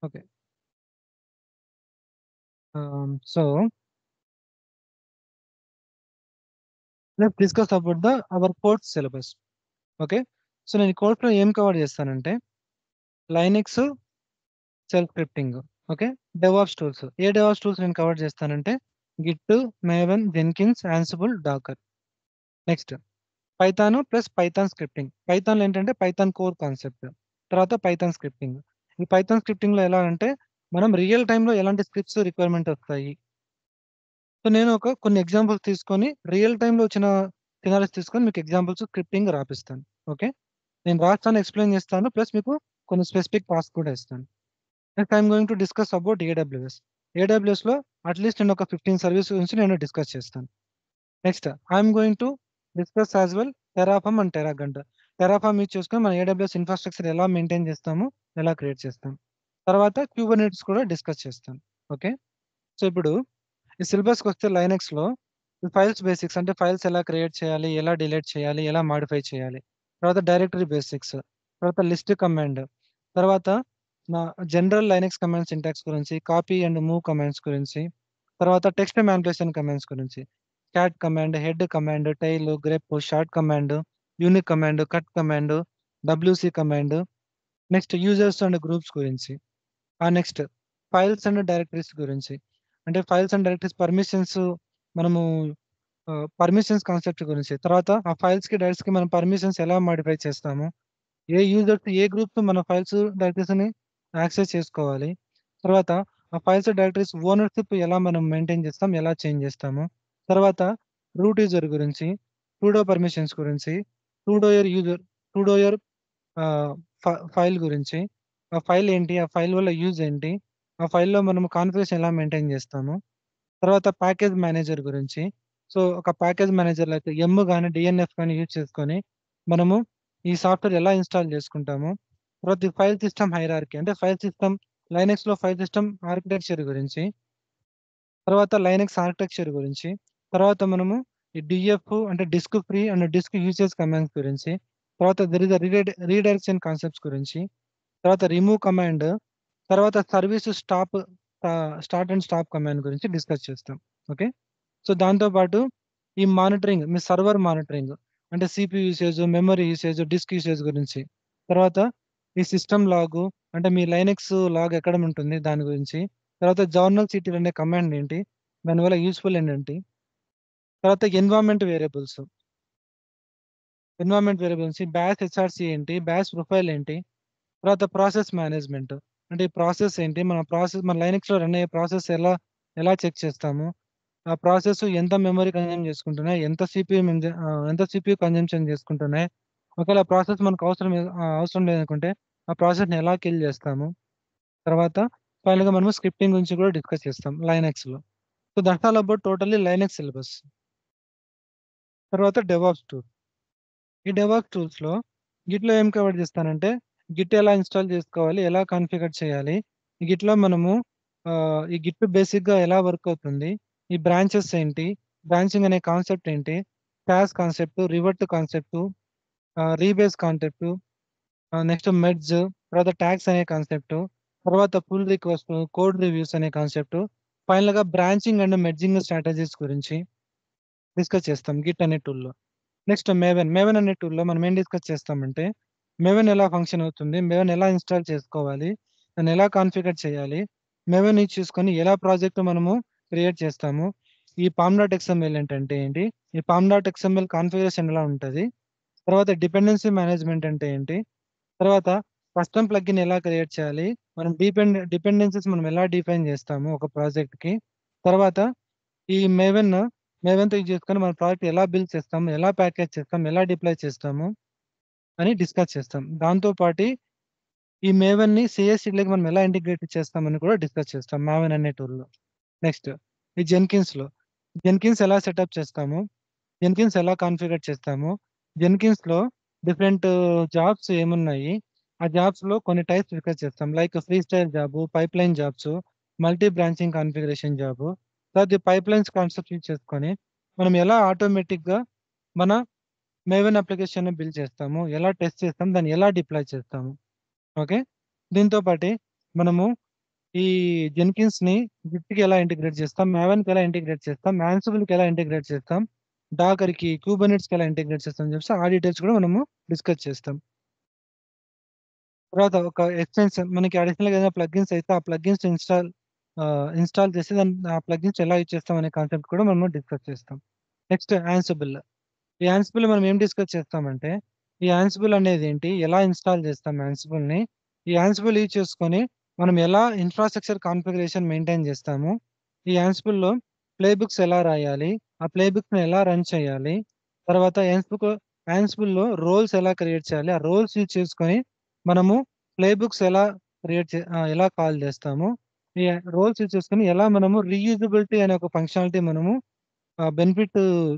Okay. So let's discuss about our course syllabus. Okay. So నేను ఈ కోర్స్‌లో ఏం కవర్ చేస్తానంటే Linux, self scripting. Okay. DevOps tools. ఏ డెవాప్స్ టూల్స్ నేను కవర్ చేస్తానంటే Git, Maven, Jenkins, Ansible, Docker. Next Python plus Python scripting. పైథాన్‌లో ఏంటంటే పైథాన్ కోర్ కాన్సెప్ట్. తర్వాత పైథాన్ స్క్రిప్టింగ్. ఈ పైథాన్ స్క్రిప్టింగ్‌లో ఎలా అంటే మనం రియల్ టైమ్‌లో ఎలాంటి స్క్రిప్ట్స్ రిక్వైర్మెంట్ వస్తాయి. సో నేను కొన్ని ఎగ్జాంపుల్స్ తీసుకొని రియల్ టైమ్‌లో వచ్చిన సినారియోస్ తీసుకొని మీకు ఎగ్జాంపుల్స్ స్క్రిప్టింగ్ రాపిస్తాను. ఓకే. నేను రాస్తాను, ఎక్స్‌ప్లెయిన్ చేస్తాను. ప్లస్ మీకు కొన్ని స్పెసిఫిక్ టాస్క్ కూడా ఇస్తాను. Next I'm going to discuss about AWS. ఏడబ్ల్యూఎస్‌లో అట్‌లీస్ట్ నేను ఒక 15 సర్వీస్ గురించి నేను డిస్కస్ చేస్తాను. Next I'm going to discuss as well Terraform and Terragrunt. Terraform use చేసుకొని మన ఏడబ్ల్యూఎస్ ఇన్‌ఫ్రాస్ట్రక్చర్ ఎలా మెయింటైన్ చేస్తాము, ఎలా క్రియేట్ చేస్తాం. తర్వాత క్యూబర్నెటిస్ కూడా డిస్కస్ చేస్తాను. ఓకే. సో ఇప్పుడు ఈ సిలబస్‌కొస్తే లైనక్స్‌లో ఈ ఫైల్స్ బేసిక్స్ అంటే ఫైల్స్ ఎలా క్రియేట్ చేయాలి, ఎలా డిలీట్ చేయాలి, ఎలా మోడిఫై చేయాలి. తర్వాత డైరెక్టరీ బేసిక్స్, తర్వాత లిస్ట్ కమాండ్, తర్వాత నా జనరల్ లైనక్స్ కమాండ్ సింటాక్స్ గురించి, కాపీ అండ్ మూవ్ కమాండ్స్ గురించి, తర్వాత టెక్స్ట్ మానిప్యులేషన్ కమాండ్స్ గురించి, cat command, head command, tail, grep, sort command, unique command, cut command, WC command, next users and groups గురించి. నెక్స్ట్ files and directories గురించి. అంటే files and directories permissions మనము permissions concept గురించి. తర్వాత ఆ ఫైల్స్‌కి, డైరెక్టరీస్‌కి మనం పర్మిషన్స్ ఎలా మోడిఫై చేస్తాము. ఏ యూజర్స్, ఏ గ్రూప్స్ మన ఫైల్స్, డైరెక్టరీస్‌ని యాక్సెస్ చేసుకోవాలి. తర్వాత ఆ ఫైల్స్, డైరెక్టరీస్ ఓనర్‌షిప్ ఎలా మనం మెయింటైన్ చేస్తాం, ఎలా చేంజ్ చేస్తాము. తర్వాత రూట్ యూజర్ గురించి, సూడో పర్మిషన్స్ గురించి, సూడో యూర్ ఆహ్, ఫైల్ గురించి. ఆ ఫైల్ ఏంటి? ఆ ఫైల్ వల్ల యూజ్ ఏంటి? ఆ ఫైల్‌లో మనము కాన్ఫిగరేషన్ ఎలా మెయింటైన్ చేస్తాము? తర్వాత ప్యాకేజ్ మేనేజర్ గురించి. సో, ఒక ప్యాకేజ్ మేనేజర్‌లో అయితే గాని, డీఎన్ఎఫ్ గాని యూజ్ చేసుకొని మనము ఈ సాఫ్ట్‌వేర్ ఎలా ఇన్‌స్టాల్ చేసుకుంటాము. తర్వాత ఈ ఫైల్ సిస్టమ్ హైరార్కీ అంటే ఫైల్ సిస్టమ్ లైనక్స్‌లో ఫైల్ సిస్టమ్ ఆర్కిటెక్చర్ గురించి. తర్వాత లైనక్స్ ఆర్కిటెక్చర్ గురించి. తర్వాత మనము ఈ డీఎఫ్ అంటే disk free and disk usage commands గురించి. తర్వాత there is a redirection concepts గురించి. తర్వాత రిమూవ్ కమాండ్, తర్వాత service start and stop command గురించి డిస్కస్ చేస్తాం. ఓకే. సో, దాంతో పాటు ఈ మానిటరింగ్, మీ సర్వర్ మానిటరింగ్ అంటే CPU usage, memory usage, disk usage గురించి. తర్వాత ఈ సిస్టమ్ లాగు అంటే మీ లైనక్స్ లాగ్ ఎక్కడ ఉంటుంది దాని గురించి. తర్వాత జర్నల్ అనే కమాండ్ ఏంటి? దానివల్ల యూజ్‌ఫుల్ ఏంటంటే తర్వాత ఎన్వైర్న్మెంట్ వేరియబుల్స్, బాష్ హెచ్ఆర్‌సీ ఏంటి? బాష్ ప్రొఫైల్ ఏంటి? తర్వాత ప్రాసెస్ మేనేజ్‌మెంట్. అంటే ఈ ప్రాసెస్ ఏంటి? మన లైనక్స్‌లో రన్ అయ్యే ప్రాసెస్ ఎలా చెక్ చేస్తాము? ఆ ప్రాసెస్ ఎంత మెమరీ కన్జ్యూమ్ చేసుకుంటున్నాయి? ఎంత సీపీయూ కన్జంప్షన్ చేసుకుంటున్నాయి? ఒకవేళ ఆ ప్రాసెస్ మనకు అవసరం లేదనుకుంటే, ఆ ప్రాసెస్‌ని ఎలా కిల్ చేస్తాము? తర్వాత ఫైనల్‌గా మనము స్క్రిప్టింగ్ గురించి కూడా డిస్కస్ చేస్తాం లైనక్స్‌లో. So, that's all about totally Linux syllabus. తర్వాత డెవాప్స్ టూల్. ఈ డెవాప్స్ టూల్స్‌లో గిట్‌లో ఏం కవర్ చేస్తానంటే, గిట్ ఎలా ఇన్‌స్టాల్ చేసుకోవాలి? ఎలా కాన్ఫిగర్ చేయాలి? ఈ గిట్‌లో మనము ఈ గిట్ బేసిక్‌గా ఎలా వర్క్ అవుతుంది? ఈ బ్రాంచెస్ ఏంటి? బ్రాంచింగ్ అనే కాన్సెప్ట్ ఏంటి? Class concept, revert concept, rebase concept, next merge, తర్వాత ట్యాగ్స్ అనే కాన్సెప్ట్, తర్వాత పుల్ రిక్వెస్ట్, కోడ్ రివ్యూస్ అనే కాన్సెప్ట్, ఫైనల్‌గా బ్రాంచింగ్ అండ్ మెర్జింగ్ స్ట్రాటజీస్ గురించి డిస్కస్ చేస్తాం గిట్ అనే టూల్‌లో. నెక్స్ట్ మేవెన్ అనే టూల్‌లో మనం ఏం డిస్కస్ చేస్తామంటే, మేవెన్ ఎలా ఫంక్షన్ అవుతుంది? మేవెన్ ఎలా ఇన్‌స్టాల్ చేసుకోవాలి? దాన్ని ఎలా కాన్ఫిగర్ చేయాలి? మేవెన్ యూజ్ చేసుకొని ఎలా ప్రాజెక్ట్ మనము క్రియేట్ చేస్తాము? ఈ పామ్ డాట్ ఎక్స్ఎంఎల్ ఏంటంటే ఏంటి? ఈ పామ్ డాట్ ఎక్స్ఎంఎల్ కాన్ఫిగరేషన్ ఎలా ఉంటది? తర్వాత డిపెండెన్సీ మేనేజ్మెంట్ అంటే ఏంటి? తర్వాత కస్టమ్ ప్లగ్ఇన్ ఎలా క్రియేట్ చేయాలి? మనం డిపెండెన్సీస్ మనం ఎలా డిఫైన్ చేస్తాము ఒక ప్రాజెక్ట్‌కి? తర్వాత ఈ మేవెన్‌తో యూజ్ చేసుకొని మన ప్రాజెక్ట్ ఎలా బిల్డ్ చేస్తాము? ఎలా ప్యాకేజ్ చేస్తాం? ఎలా డిప్లాయ్ చేస్తాము? అని డిస్కస్ చేస్తాం. దాంతో పాటి ఈ మేవెన్‌ని సీఐ/సీడీలోకి మనం ఎలా ఇంటిగ్రేట్ చేస్తామని కూడా డిస్కస్ చేస్తాం మావెన్ అనే టూల్‌లో. నెక్స్ట్ ఈ జెన్కిన్స్ ఎలా సెటప్ చేస్తాము? జెన్కిన్స్ ఎలా కాన్ఫిగర్ చేస్తాము? జెన్కిన్స్‌లో డిఫరెంట్ జాబ్స్ ఏమున్నాయి? ఆ జాబ్స్‌లో కొన్ని టైప్స్ డిస్కస్ చేస్తాం. Like free style job, pipeline jobs, multi branching configuration job. తర్వాత ఈ పైప్‌లైన్స్ కాన్సెప్ట్ యూజ్ చేసుకొని మనం ఎలా ఆటోమేటిక్‌గా మన మేవెన్ అప్లికేషన్‌ని బిల్డ్ చేస్తాము? ఎలా టెస్ట్ చేస్తాం? దాన్ని ఎలా డిప్లాయ్ చేస్తాము? ఓకే. దీంతో పాటి మనము ఈ జెన్కిన్స్‌ని గిట్‌కి ఎలా ఇంటిగ్రేట్ చేస్తాం, మావెన్‌కి ఎలా ఇంటిగ్రేట్ చేస్తాం, యాన్సిబుల్‌కి ఎలా ఇంటిగ్రేట్ చేస్తాం, డాకర్‌కి, కుబర్నెట్స్‌కి ఎలా ఇంటిగ్రేట్ చేస్తాం అని చెప్పేసి ఆ డీటెయిల్స్ కూడా మనము డిస్కస్ చేస్తాం. తర్వాత ఒక ఎక్స్‌టెన్షన్ మనకి అడిషనల్‌గా ఏదైనా ప్లగిన్స్ అయితే ఆ ప్లగిన్స్ ఇన్‌స్టాల్ చేసి ఆ ప్లగిన్స్ ఎలా యూజ్ చేస్తాం అనే కాన్సెప్ట్ కూడా మనము డిస్కస్ చేస్తాం. Next Ansible. ఈ యాన్సిబుల్ మనం ఏం డిస్కస్ చేస్తామంటే, ఈ యాన్సిబుల్ అనేది ఏంటి? ఎలా ఇన్‌స్టాల్ చేస్తాం యాన్సిబుల్‌ని? ఈ యాన్సిబుల్ యూజ్ చేసుకొని మనం ఎలా ఇన్‌ఫ్రాస్ట్రక్చర్ కాన్ఫిగరేషన్ మెయింటైన్ చేస్తాము? ఈ యాన్సిబుల్‌లో ప్లే బుక్స్ ఎలా రాయాలి? ఆ ప్లే బుక్స్‌ని ఎలా రన్ చేయాలి? తర్వాత యాన్సిబుల్‌లో రోల్స్ ఎలా క్రియేట్ చేయాలి? ఆ రోల్స్ యూజ్ చేసుకొని మనము ప్లే బుక్స్ ఎలా కాల్ చేస్తాము? ఈ రోల్స్ యూజ్ చేసుకొని ఎలా మనము రీయూజబిలిటీ అనే ఒక ఫంక్షనాలిటీ మనము బెనిఫిట్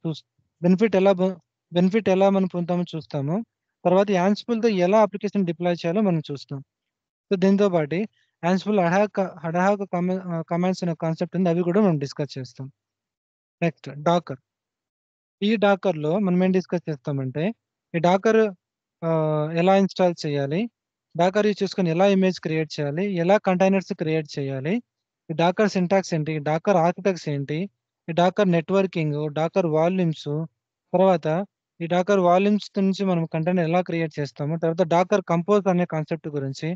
చూస్ బెనిఫిట్ ఎలా బ బెనిఫిట్ ఎలా మనం పొందుతామో చూస్తాము. తర్వాత యాన్సిబుల్‌తో ఎలా అప్లికేషన్ డిప్లాయ్ చేయాలో మనం చూస్తాం. సో, దీంతో పాటి యాన్సిబుల్ అడ్ హాక్ కమాండ్స్ అనే కాన్సెప్ట్ ఉంది. అవి కూడా మనం డిస్కస్ చేస్తాం. Next Docker. ఈ డాకర్‌లో మనం ఏం డిస్కస్ చేస్తామంటే, ఈ డాకర్ ఎలా ఇన్‌స్టాల్ చేయాలి? డాకర్ యూజ్ చేసుకొని ఎలా ఇమేజ్ క్రియేట్ చేయాలి? ఎలా కంటైనర్స్ క్రియేట్ చేయాలి? ఈ డాకర్ సింటాక్స్ ఏంటి? డాకర్ ఆర్కిటెక్ట్స్ ఏంటి? ఈ డాకర్ నెట్వర్కింగు, డాకర్ వాల్యూమ్సు, తర్వాత ఈ డాకర్ వాల్యూమ్స్ నుంచి మనం కంటైనర్ ఎలా క్రియేట్ చేస్తాము? తర్వాత డాకర్ కంపోజ్ అనే కాన్సెప్ట్ గురించి,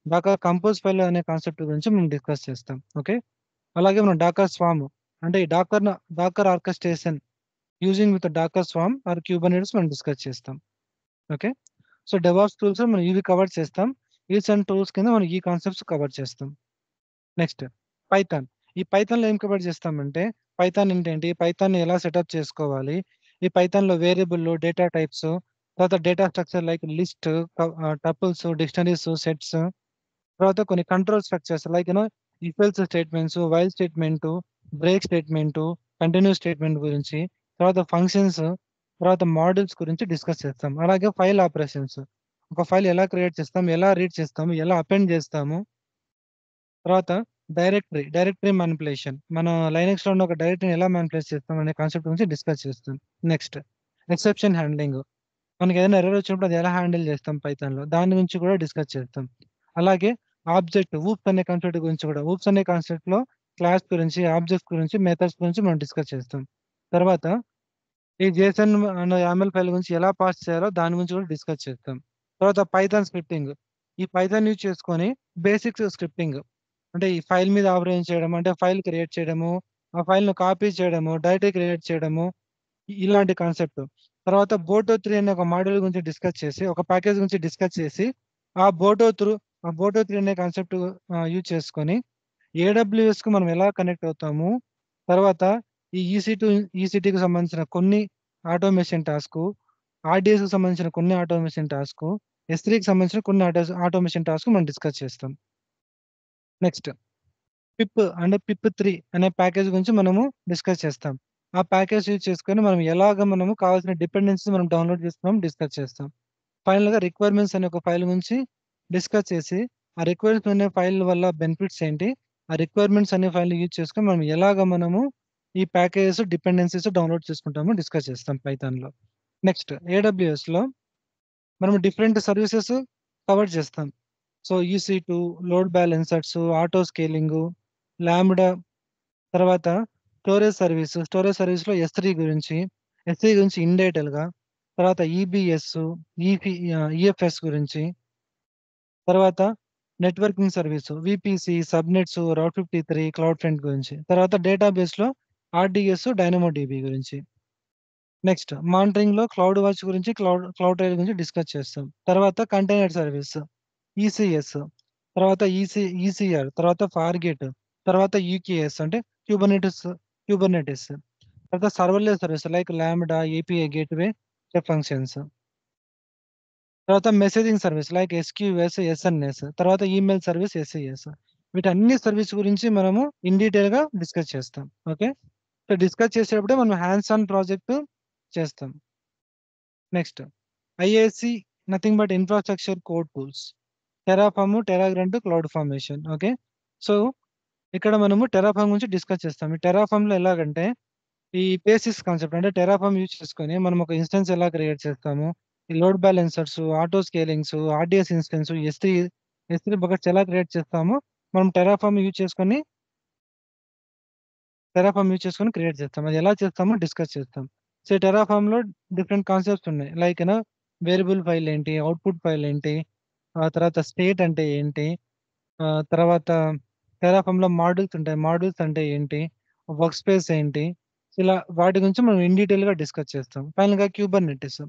డాకర్ కంపోజ్ ఫైల్ అనే కాన్సెప్ట్ గురించి మనం డిస్కస్ చేస్తాం. ఓకే. అలాగే మనం డాకర్ స్వార్మ్ అంటే ఈ Docker orchestration using with Docker swarm or Kubernetes మనం డిస్కస్ చేస్తాం. ఓకే. సో, డెవాప్స్ టూల్స్ మనం ఇవి కవర్ చేస్తాం. ఈచ్ అండ్ టూల్స్ కింద మనం ఈ కాన్సెప్ట్స్ కవర్ చేస్తాం. Next Python. ఈ పైథాన్‌లో ఏం కవర్ చేస్తామంటే, పైథాన్ ఏంటంటే, పైథాన్‌ని ఎలా సెటప్ చేసుకోవాలి? ఈ పైథాన్‌లో వేరియబుల్‌లు, డేటా టైప్స్, తర్వాత data structure like list, tuples, dictionaries, sets, తర్వాత కొన్ని control structures like if else statements, while statement, break statement, continue statement గురించి, తర్వాత ఫంక్షన్స్, తర్వాత మోడల్స్ గురించి డిస్కస్ చేస్తాం. అలాగే ఫైల్ ఆపరేషన్స్. ఒక ఫైల్ ఎలా క్రియేట్ చేస్తాం? ఎలా రీడ్ చేస్తాము? ఎలా అపెండ్ చేస్తాము? తర్వాత డైరెక్టరీ మానిప్యులేషన్. మన లైనక్స్‌లో ఉన్న ఒక డైరెక్టరీని ఎలా మానిప్యులేట్ చేస్తాం అనే కాన్సెప్ట్ గురించి డిస్కస్ చేస్తాం. Next exception handling. మనకేదైనా ఎర్రర్ వచ్చినప్పుడు అది ఎలా హ్యాండిల్ చేస్తాం పైథాన్‌లో దాని గురించి కూడా డిస్కస్ చేస్తాం. అలాగే ఊప్స్ అనే కాన్సెప్ట్ గురించి కూడా ఊప్స్ అనే కాన్సెప్ట్‌లో క్లాస్ గురించి, ఆబ్జెక్ట్స్ గురించి, మెథడ్స్ గురించి మనం డిస్కస్ చేస్తాం. తర్వాత ఈ జేసన్ యామల్ ఫైల్ గురించి ఎలా పాస్ చేయాలో దాని గురించి కూడా డిస్కస్ చేస్తాం. తర్వాత పైథాన్ స్క్రిప్టింగ్. ఈ పైథాన్ యూజ్ చేసుకొని బేసిక్స్ స్క్రిప్టింగ్. అంటే ఈ ఫైల్ మీద ఆపరేషన్ చేయడం, అంటే ఫైల్ క్రియేట్ చేయడము, ఆ ఫైల్‌ను కాపీ చేయడము, డైరెక్టరీ క్రియేట్ చేయడము, ఇలాంటి కాన్సెప్ట్. తర్వాత బోటో 3 అనే ఒక మాడ్యూల్ గురించి డిస్కస్ చేసి, ఒక ప్యాకేజ్ గురించి డిస్కస్ చేసి, ఆ బోటో త్రూ ఆ బోటో 3 అనే కాన్సెప్ట్ యూజ్ చేసుకొని ఏడబ్ల్యూఎస్‌కి మనం ఎలా కనెక్ట్ అవుతాము? తర్వాత ఈ ఈసీటీకి సంబంధించిన కొన్ని ఆటోమేషన్ టాస్కు, ఆర్‌డీఎస్‌కి సంబంధించిన కొన్ని ఆటోమేషన్ టాస్కు, ఎస్3కి సంబంధించిన కొన్ని ఆటోమేషన్ టాస్క్ మనం డిస్కస్ చేస్తాం. నెక్స్ట్ పిప్ 3 అనే ప్యాకేజ్ గురించి మనము డిస్కస్ చేస్తాం. ఆ ప్యాకేజ్ యూజ్ చేసుకొని మనము కావాల్సిన డిపెండెన్సీస్ మనం డౌన్‌లోడ్ చేసుకొని డిస్కస్ చేస్తాం. ఫైనల్‌గా రిక్వైర్మెంట్స్ అనే ఒక ఫైల్ గురించి డిస్కస్ చేసి, ఆ రిక్వైర్మెంట్స్ అనే ఫైల్ వల్ల బెనిఫిట్స్ ఏంటి? ఆ రిక్వైర్మెంట్స్ అనే ఫైల్‌ని యూజ్ చేసుకొని మనము ఈ ప్యాకేజెస్, డిపెండెన్సీస్ డౌన్‌లోడ్ చేసుకుంటామో డిస్కస్ చేస్తాం పైథాన్‌లో. నెక్స్ట్ ఏడబ్ల్యూఎస్‌లో మనం డిఫరెంట్ సర్వీసెస్ కవర్ చేస్తాం. So, EC2, load balancers, auto scaling, lambda, తర్వాత స్టోరేజ్ సర్వీస్‌లో ఎస్3 గురించి ఇన్ డీటెయిల్‌గా, తర్వాత ఈబీఎస్, ఈఎఫ్ఎస్ గురించి, తర్వాత networking service, VPC, subnets, route 53, cloud front గురించి, తర్వాత డేటాబేస్‌లో ఆర్‌డీఎస్, డైనమోడీబీ గురించి. నెక్స్ట్ మానిటరింగ్‌లో క్లౌడ్ వాచ్ గురించి, క్లౌడ్ ట్రైల్ గురించి డిస్కస్ చేస్తాం. తర్వాత కంటైనర్ సర్వీస్, ఈసీఎస్, తర్వాత ఈసీఆర్, తర్వాత ఫార్గేట్, తర్వాత యూకేఎస్ అంటే క్యూబర్నెటిస్, తర్వాత serverless service like Lambda, API gateway, web functions, తర్వాత messaging service like SQS, SNS, తర్వాత ఈమెయిల్ సర్వీస్, ఎస్ఈఎస్. వీటన్ని సర్వీస్ గురించి మనము ఇన్ డీటెయిల్‌గా డిస్కస్ చేస్తాం. ఓకే. సో, డిస్కస్ చేసేటప్పుడే మనం హ్యాండ్స్ ఆన్ ప్రాజెక్ట్ చేస్తాం. Next IAC nothing but infrastructure code tools. Terragrunt, cloud formation. Okay. So, ఇక్కడ మనము టెరాఫార్మ్ గురించి డిస్కస్ చేస్తాం. ఈ టెరాఫార్మ్‌లో ఎలాగంటే, ఈ బేసిక్స్ కాన్సెప్ట్ అంటే టెరాఫార్మ్ యూజ్ చేసుకొని మనం ఒక ఇన్‌స్టెన్స్ ఎలా క్రియేట్ చేస్తాము, ఈ load balancers, auto scalings, RDS instance, S3 buckets ఎలా క్రియేట్ చేస్తామో మనం టెరాఫామ్ యూజ్ చేసుకొని క్రియేట్ చేస్తాం. అది ఎలా చేస్తామో డిస్కస్ చేస్తాం. సో టెరాఫామ్లో డిఫరెంట్ కాన్సెప్ట్స్ ఉన్నాయి. లైక్ వేరియబుల్ ఫైల్ ఏంటి, అవుట్పుట్ ఫైల్ ఏంటి, ఆ తర్వాత స్టేట్ అంటే ఏంటి, తర్వాత టెరాఫామ్లో మాడ్యూల్స్ ఉంటాయి. మాడ్యూల్స్ అంటే ఏంటి, వర్క్ స్పేస్ ఏంటి, ఇలా వాటి గురించి మనం ఇన్ డీటెయిల్గా డిస్కస్ చేస్తాం. ఫైనల్గా క్యూబర్నెటిస్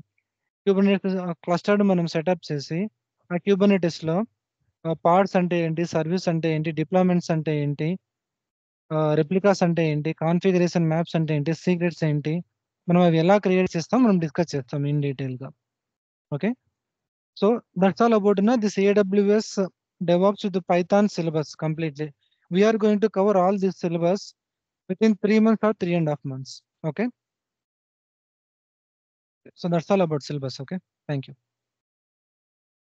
క్లస్టర్డ్ మనం సెటప్ చేసి ఆ క్యూబర్నెటిస్లో పార్ట్స్ అంటే ఏంటి, సర్వీస్ అంటే ఏంటి, డిప్లాయ్మెంట్స్ అంటే ఏంటి, రెప్లికాస్ అంటే ఏంటి, కాన్ఫిగరేషన్ మ్యాప్స్ అంటే ఏంటి, సీక్రెట్స్ ఏంటి, మనం అవి ఎలా క్రియేట్ చేస్తాం మనం డిస్కస్ చేస్తాం ఇన్ డీటెయిల్గా. Okay, so that's all about this AWS DevOps with the Python syllabus completely. We are going to cover all this syllabus within 3 months or 3.5 months. Okay, so that's all about syllabus. Okay, thank you.